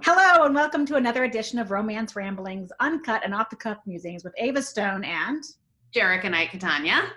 Hello, and welcome to another edition of Romance Ramblings, Uncut and Off-the-Cuff Musings with Ava Stone and Jerrica, Knight-Catania.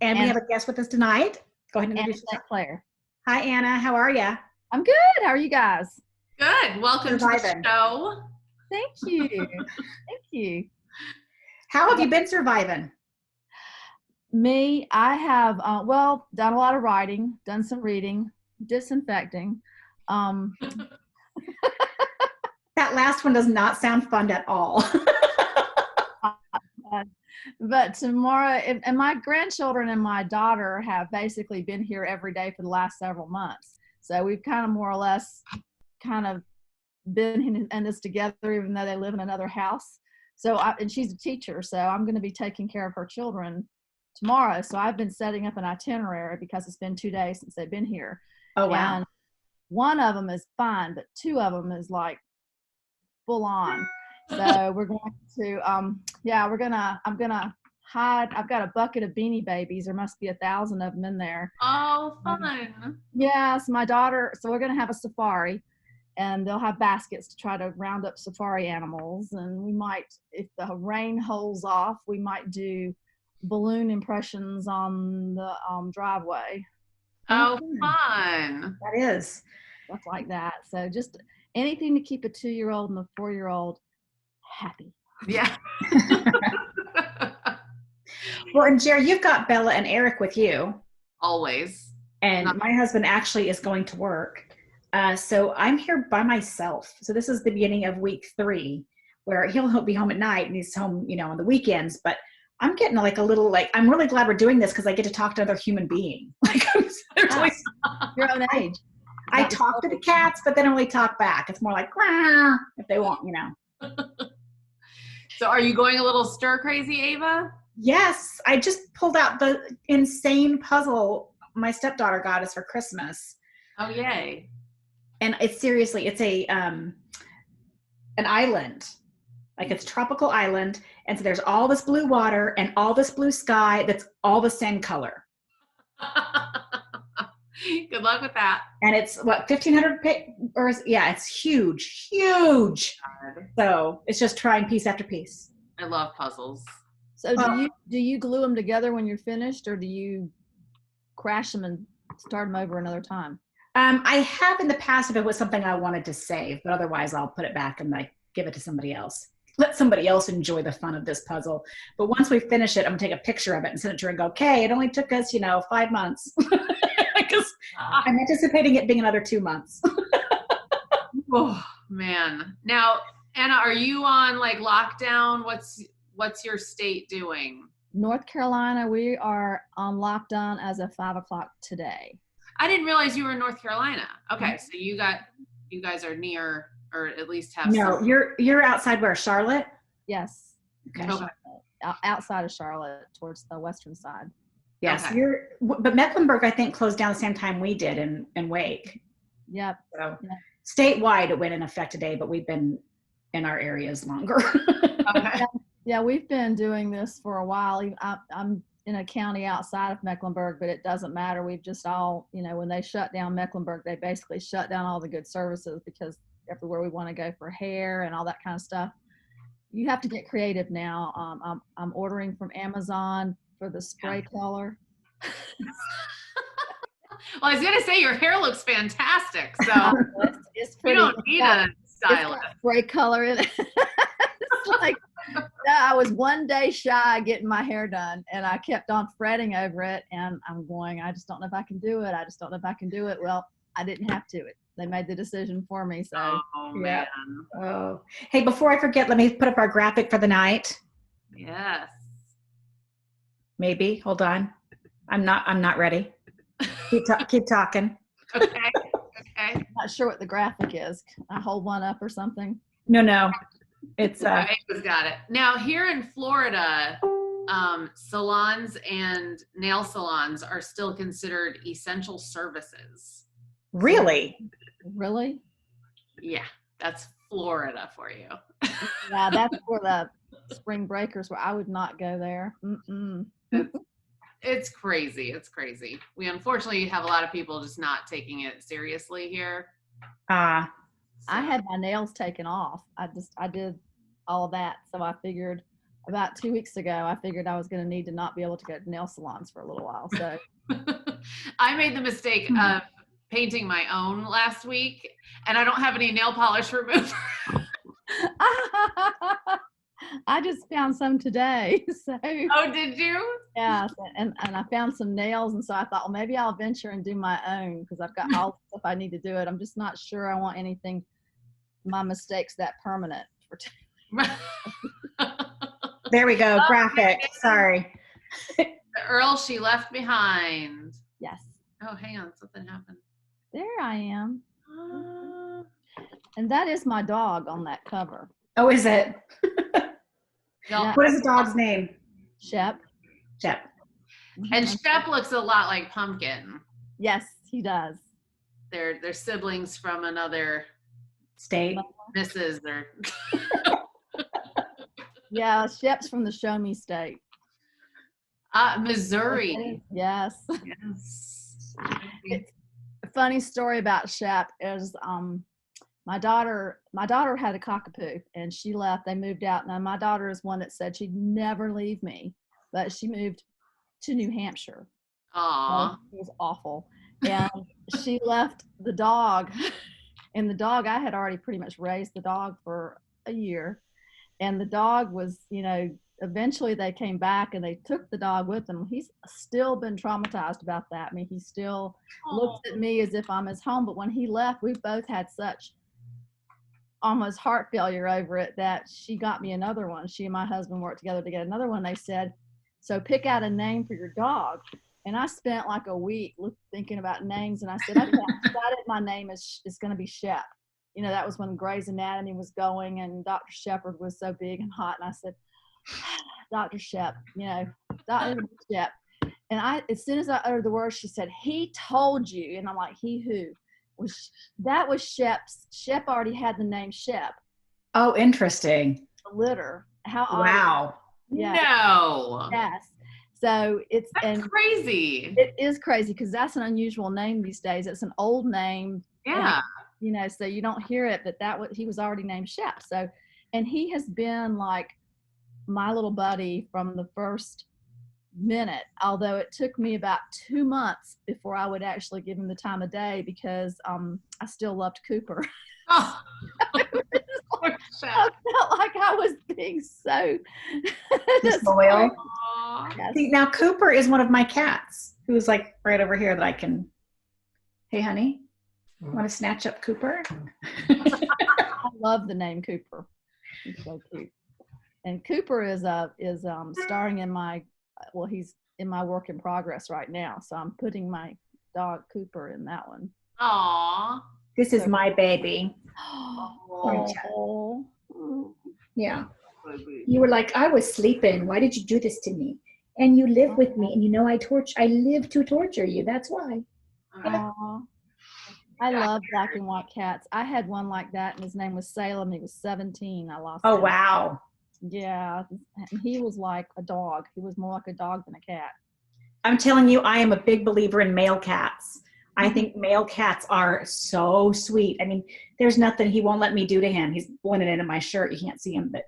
And we have a guest with us tonight. Go ahead and introduce yourself. Claire. Hi, Anna. How are you? I'm good. How are you guys? Good. Welcome to the show. Thank you. Thank you. How have you been surviving? Me, I have, done a lot of writing, done some reading, disinfecting. That last one does not sound fun at all. But tomorrow, and my grandchildren and my daughter have basically been here every day for the last several months. So we've kind of more or less been in this together, even though they live in another house. And she's a teacher, so I'm going to be taking care of her children tomorrow. So I've been setting up an itinerary because it's been 2 days since they've been here. Oh, wow. And one of them is fine, but two of them is like full on. So we're going to, I'm gonna hide. I've got a bucket of Beanie Babies. There must be 1,000 of them in there. Oh, fun. Yes, my daughter, so we're gonna have a safari, and they'll have baskets to try to round up safari animals. And we might, if the rain holds off, we might do balloon impressions on the driveway. Oh, fun. That is. Stuff like that. So just anything to keep a 2-year-old and a 4-year-old happy. Yeah. Well, and Jerry, you've got Bella and Eric with you. Always. And my husband actually is going to work. So I'm here by myself. So this is the beginning of week 3, where he'll be home at night and he's home, on the weekends. But I'm getting I'm really glad we're doing this because I get to talk to another human being. Your own age. I talk to the cats, but they don't really talk back. It's more like, rah, if they want, So are you going a little stir crazy, Ava? Yes. I just pulled out the insane puzzle my stepdaughter got us for Christmas. Oh, yay. And it's an island. Like it's a tropical island. And so there's all this blue water and all this blue sky that's all the same color. Good luck with that. And it's 1,500 it's huge. God. So it's just trying piece after piece. I love puzzles. So do you glue them together when you're finished, or do you crash them and start them over another time? I have in the past if it was something I wanted to save, but otherwise I'll put it back and give it to somebody else. Let somebody else enjoy the fun of this puzzle. But once we finish it, I'm gonna take a picture of it and send it to her and go, okay, it only took us, 5 months. Because I'm anticipating it being another 2 months. Oh, man. Now, Anna, are you on lockdown? What's your state doing? North Carolina, we are on lockdown as of 5 o'clock today. I didn't realize you were in North Carolina. Okay, so you guys are near, or at least have. No, you're outside where, Charlotte? Yes. Okay. Charlotte. Outside of Charlotte, towards the western side. Yes, okay. But Mecklenburg, I think, closed down the same time we did in Wake. Yep. So statewide, it went in effect today, but we've been in our areas longer. Okay. Yeah, we've been doing this for a while. I'm in a county outside of Mecklenburg, but it doesn't matter. We've just all, when they shut down Mecklenburg, they basically shut down all the good services because everywhere we want to go for hair and all that kind of stuff, you have to get creative now. I'm ordering from Amazon for the spray color. Well, I was going to say your hair looks fantastic, so it's pretty. You don't need a stylist. Spray color in it. It's like, I was 1 day shy getting my hair done, and I kept on fretting over it, and I'm going, I just don't know if I can do it. Well, I didn't have to. They made the decision for me. So, oh, man. Oh, hey, before I forget, let me put up our graphic for the night. Yes. Maybe. Hold on. I'm not ready. Keep talking. Okay. Okay. Not sure what the graphic is. I hold one up or something. No. It's Ava's got it. Now here in Florida, salons and nail salons are still considered essential services. Really? Really? Yeah, that's Florida for you. Yeah, that's for the spring breakers where I would not go there. Mm-mm. It's crazy. It's crazy. We unfortunately have a lot of people just not taking it seriously here. I had my nails taken off. I did all of that. So I figured about 2 weeks ago, I figured I was going to need to not be able to go to nail salons for a little while. So I made the mistake of painting my own last week, and I don't have any nail polish remover. I just found some today. So Oh, did you? yeah, and I found some nails, and so I thought, well, maybe I'll venture and do my own because I've got all the stuff I need to do it. I'm just not sure I want anything, my mistakes that permanent for. There we go. Graphic. Sorry. The Earl she left behind. Yes. Oh, hang on, something happened. There I am. And that is my dog on that cover. Oh, is it? Yeah. What is the dog's name? Shep. Shep. And Shep looks a lot like Pumpkin. Yes, he does. They're siblings from another State. Mrs. or Yeah, Shep's from the Show Me State. Missouri. Yes. Yes. It's a funny story about Shep is my daughter had a cockapoo and she left. They moved out. Now my daughter is one that said she'd never leave me, but she moved to New Hampshire. Aw. It was awful. And she left the dog, and the dog, I had already pretty much raised the dog for a year. And the dog was, eventually they came back and they took the dog with them. He's still been traumatized about that. I mean, he still looks at me as if I'm his home. But when he left, we both had such almost heart failure over it that she got me another one. She and my husband worked together to get another one. They said, so pick out a name for your dog. And I spent like a week thinking about names. And I said, okay, I decided my name is going to be Shep. That was when Grey's Anatomy was going and Dr. Shepard was so big and hot. And I said, Dr. Shep, Dr. Shep. And as soon as I uttered the word, she said, he told you. And I'm like, he who? That was Shep's. Shep already had the name Shep. Oh, interesting. The litter. How Wow. Yeah. No. Yes. So That's crazy. It is crazy because that's an unusual name these days. It's an old name. Yeah. And, so you don't hear it, but he was already named Shep. So, and he has been like my little buddy from the first minute, although it took me about 2 months before I would actually give him the time of day because I still loved Cooper. Oh. I felt like I was being so loyal. Yes. See, now Cooper is one of my cats who's like right over here that I can, hey honey, want to snatch up Cooper? I love the name Cooper. He's so cute. And Cooper is starring in he's in my work in progress right now. So I'm putting my dog Cooper in that one. Aw. This is my baby. Oh. Yeah. You were like, I was sleeping. Why did you do this to me? And you live with me, and I live to torture you. That's why. Aww. I love black and white cats. I had one like that, and his name was Salem. He was 17. I lost him. Wow. Yeah. And he was like a dog. He was more like a dog than a cat. I'm telling you, I am a big believer in male cats. I think male cats are so sweet. I mean, there's nothing he won't let me do to him. He's blended into my shirt. You can't see him, but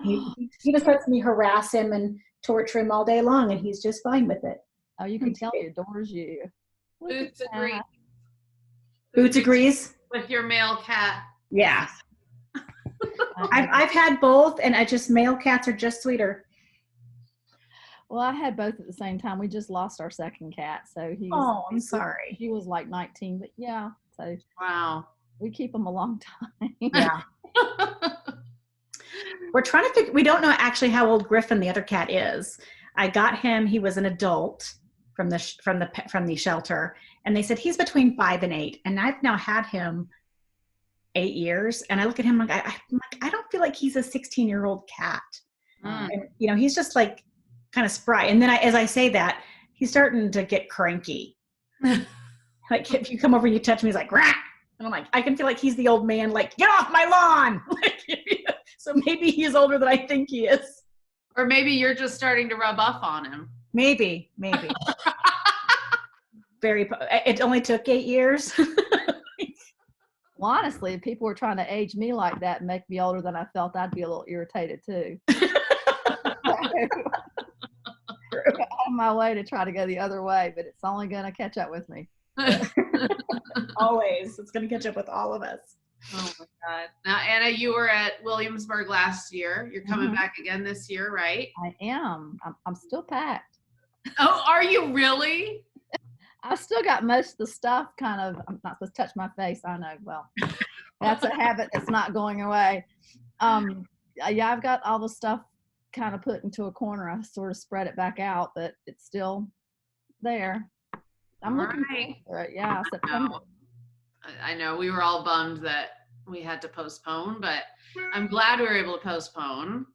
he just lets me harass him and torture him all day long, and he's just fine with it. Oh, you can tell he adores you. Boots agrees. Boots agrees with your male cat. Yeah. I've had both, and male cats are just sweeter. Well, I had both at the same time. We just lost our second cat, so I'm sorry. He was like 19, but yeah. So wow, we keep him a long time. Yeah. We're trying to we don't know actually how old Griffin, the other cat, is. I got him. He was an adult from the shelter, and they said he's between 5 and 8. And I've now had him 8 years, and I look at him like I don't feel like he's a 16-year-old cat. And, he's just like kind of spry. And then as I say that, he's starting to get cranky. Like if you come over and you touch me, he's like, rah! And I'm like, I can feel like he's the old man, like, get off my lawn. So maybe he's older than I think he is. Or maybe you're just starting to rub off on him. Maybe. It only took 8 years. Well, honestly, if people were trying to age me like that and make me older than I felt, I'd be a little irritated too. On my way to try to go the other way, but it's only going to catch up with me. Always. It's going to catch up with all of us. Oh my God. Now, Anna, you were at Williamsburg last year. You're coming back again this year, right? I am. I'm still packed. Oh, are you really? I still got most of the stuff kind of, I'm not supposed to touch my face. I know. Well, that's a habit that's not going away. Yeah, I've got all the stuff kind of put into a corner. I sort of spread it back out, but it's still there. I'm looking for it. Yeah, September. I know we were all bummed that we had to postpone, but I'm glad we were able to postpone.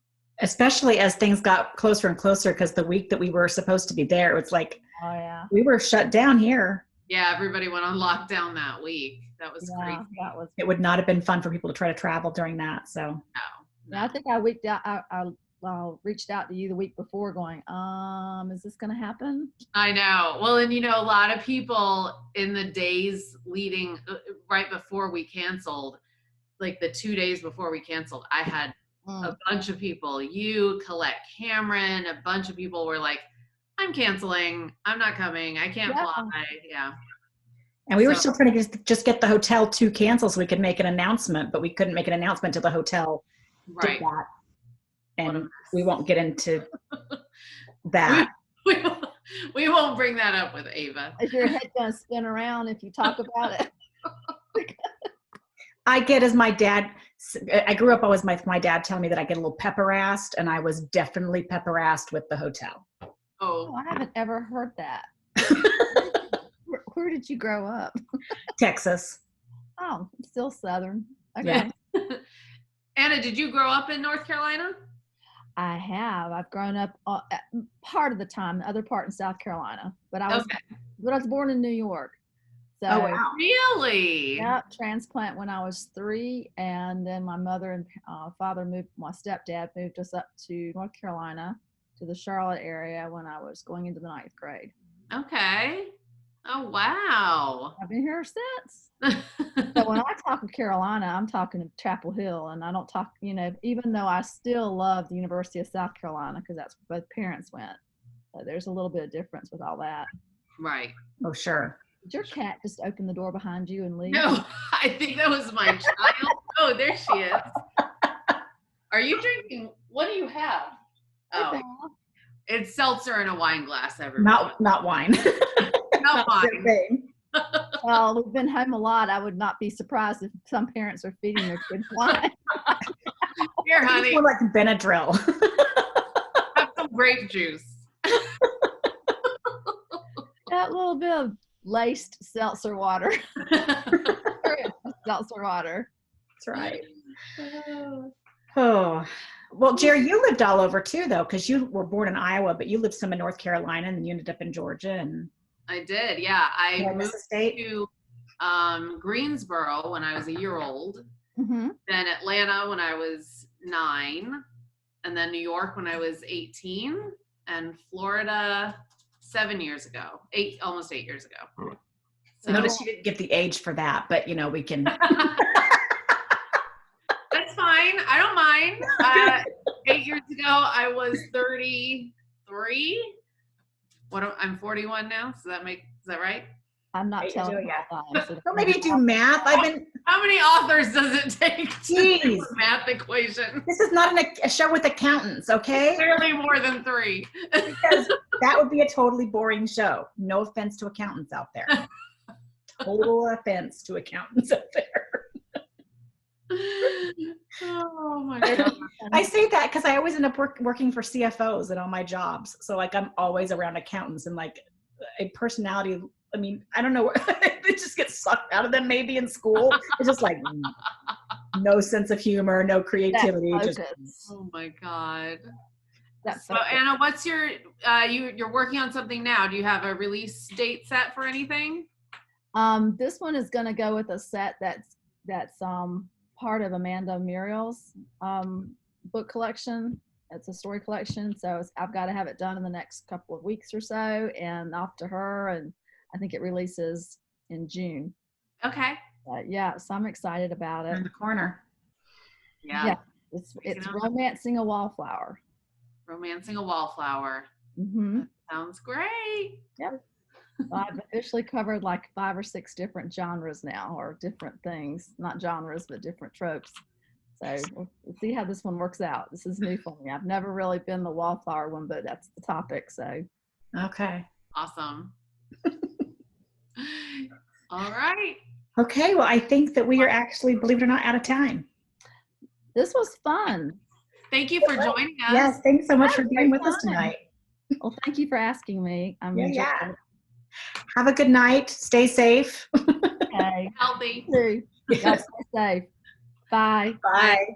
Especially as things got closer and closer, because the week that we were supposed to be there, it was like, oh yeah, we were shut down here. Yeah, everybody went on lockdown that week. That was crazy. It would not have been fun for people to try to travel during that. So no. Yeah, I think I reached out to you the week before going, is this going to happen? I know. Well, and you know, a lot of people in the days leading right before we canceled, like the 2 days before we canceled, I had a bunch of people, you, Colette, Cameron, a bunch of people were like, I'm canceling. I'm not coming. I can't fly. Yeah. And we were still trying to just get the hotel to cancel so we could make an announcement, but we couldn't make an announcement till the hotel did that. And we won't get into that. We won't bring that up with Ava. Is your head going to spin around if you talk about it? I get as my dad, I grew up always with my dad telling me that I get a little pepper-assed, and I was definitely pepper-assed with the hotel. Oh, I haven't ever heard that. Where did you grow up? Texas. Oh, still Southern. Okay. Yeah. Anna, did you grow up in North Carolina? I have. I've grown up part of the time, the other part in South Carolina. But I was born in New York. So, oh, wow. Really? Yeah, transplant when I was 3, and then my mother and father my stepdad moved us up to North Carolina, to the Charlotte area when I was going into the 9th grade. Okay. Oh, wow. I've been here since. So when I talk of Carolina, I'm talking of Chapel Hill, and I don't talk, even though I still love the University of South Carolina because that's where both parents went. There's a little bit of difference with all that. Right. Oh, sure. Did your cat just open the door behind you and leave? No, I think that was my child. Oh, there she is. Are you drinking? What do you have? Oh, it's seltzer in a wine glass, everyone. Not wine. Not wine. Well, we've been home a lot. I would not be surprised if some parents are feeding their kids wine. Here, honey. It's more like Benadryl. Have some grape juice. That little bit of laced seltzer water. Seltzer water. That's right. Oh, well, Jerry, you lived all over too, though, because you were born in Iowa, but you lived some in North Carolina, and then you ended up in Georgia. And I did, yeah. I moved state to Greensboro when I was a year old, then Atlanta when I was 9, and then New York when I was 18, and Florida 7 years ago, almost 8 years ago. So notice you didn't give the age for that, but we can. That's fine. I don't mind. 8 years ago, I was 33. I'm 41 now. Is that right? I'm not telling you. Don't maybe do math. How many authors does it take to do a math equation? This is not a show with accountants, okay? Clearly more than 3. Because that would be a totally boring show. No offense to accountants out there. Total offense to accountants out there. Oh my God. I say that because I always end up working for CFOs at all my jobs. So I'm always around accountants, and a personality. I mean, I don't know. It just gets sucked out of them maybe in school. It's just no sense of humor, no creativity. Oh my God. So Anna, what's you're working on something now. Do you have a release date set for anything? This one is going to go with a set that's part of Amanda Muriel's book collection. It's a story collection, so I've got to have it done in the next couple of weeks or so, and off to her. And I think it releases in June. Okay. Yeah, so I'm excited about it. in the corner. Yeah. It's romancing a wallflower. Romancing a wallflower. Mm-hmm. That sounds great. Yep. I've officially covered like 5 or 6 different genres now, or different things, not genres, but different tropes. So we'll see how this one works out. This is new for me. I've never really been the wallflower one, but that's the topic. So Okay. Awesome. All right. Okay. Well, I think that we are actually, believe it or not, out of time. this was fun. Thank you for joining us. Yes. Thanks so much for That was being great with us time. tonight. Well, thank you for asking me. I'm enjoying Yeah. it. Have a good night. Stay safe. Okay. Healthy. You too. Y'all stay safe. Bye. Bye.